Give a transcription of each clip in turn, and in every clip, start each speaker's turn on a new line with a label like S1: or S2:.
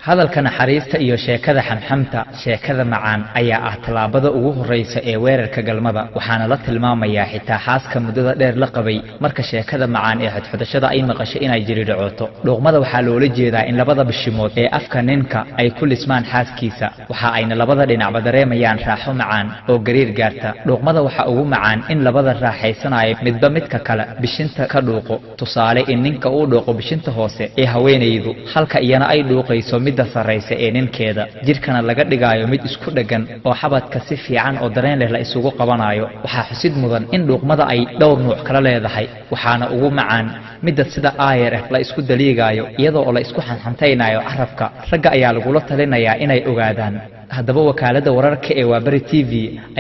S1: hadalka naxariista iyo sheekada xamxamta sheekada macaan ayaa ah talaabada ugu horeysa ee weerarka galmada waxaana la tilmaamayaa xitaa xaaska muddada dheer la qabay marka sheekada macaan ee xidxidashada ay maqashay inay jiri dhacoto dhuuqmada waxaa loola jeedaa in labada bishimood ee afka ninka ay ku lismaan xaaskiisa waxa ayna labada dhinacba dareemayaan raaxo macaan oo gariir gaarta dhuuqmada waxa ugu macaan in labada raaxaysanayo midba midka kale bishinta ka dhuuqo tusaale in ninka uu dhuuqo bishinta hoose ee haweenaydu halka iyana ay dhuuqayso midda sareysa ee ninkeeda jirkana laga dhigaayo mid isku dhagan oo xabadka si fiican oo dareen leh la isugu qabanayo waxaa xusid mudan in dhuuqmada ay dhowr nooc kala leedahay waxaana ugu macaan midda sida aayar la isku daliigaayo iyadoo la isku xanxantaynayo carabka ragga ayaa lagula talinayaa inay ogaadaan haddaba wakaalada wararka ee Waabari TV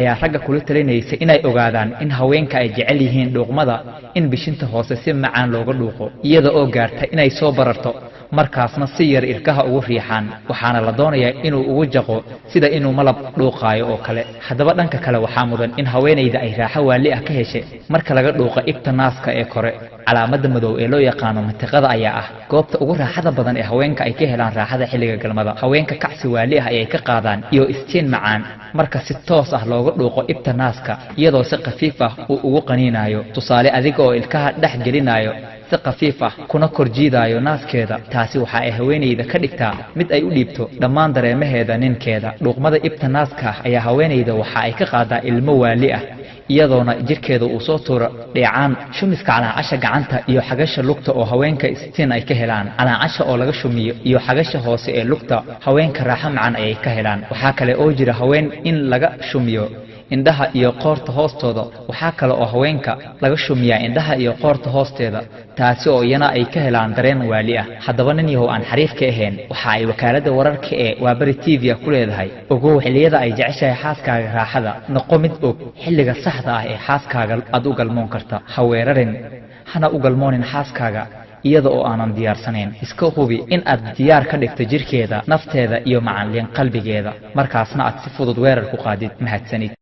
S1: ayaa ragga kula talinaysa inay ogaadaan in haweenka ay jecel yihiin dhuuqmada in bishinta hoose si macaan looga dhuuqo iyada oo gaarta inay soo bararto markaasna si yar irkaha ugu riixaan waxaana la doonayaa inuu ugu jaqo sida inuu malab dhuuqaayo oo kale haddaba dhanka kale waxaa mudan in haweenayda ay raaxo waali ah ka heshay marka laga dhuuqo ibta naaska ee kore calaamada madow ee loo yaqaano mantiqada ayaa ah goobta ugu raaxada badan ee haweenka ay ka helaan raaxada xilliga galmada haweenka kacsi waali ah ay ka qaadaan iyo istiin macaan marka si toos ah looga dhuuqo ibta naaska iyadoo si khafiif ah uu ugu qaniinayo tusaale adiga oo ilkaha dhex gelinayo si khafiif ah kuna korjiidayo naaskeeda taasi waxa ay haweenayda ka dhigtaa mid ay u dhiibto dhammaan dareemaheeda ninkeeda dhuuqmada ibta naaska ayaa haweenayda waxa ay ka qaadaa ilmo waali ah iyadoona jirkeeda uu soo tuuro dheecaan shumiska calaacasha gacanta iyo xagasha lugta oo haweenka istiin ay ka helaan calaacasha oo laga shumiyo iyo xagasha hoose ee lugta haweenka raaxo macaan ayay ka helaan waxaa kale oo jira haween in laga shumiyo indhaha iyo qoorta hoostooda waxaa kale oo haweenka laga shumiyaa indhaha iyo qoorta hoosteeda taasi oo iyana ay ka helaan dareen waali ah haddaba nin yahow aan xariif ka ahayn waxa ay wakaalada wararka ee Waabari TV ku leedahay ogow xilliyada ay jeceshahay xaaskaaga raaxada noqo mid og xilliga saxda ah ee xaaskaaga aad u galmoon karta ha weerarin hana u galmoonin xaaskaaga iyada oo aanan diyaarsanayn iska hubi in aad diyaar ka dhigto jirkeeda nafteeda iyo macaan qalbigeeda markaasna aad si fudud weerar ku qaadid mahadsanid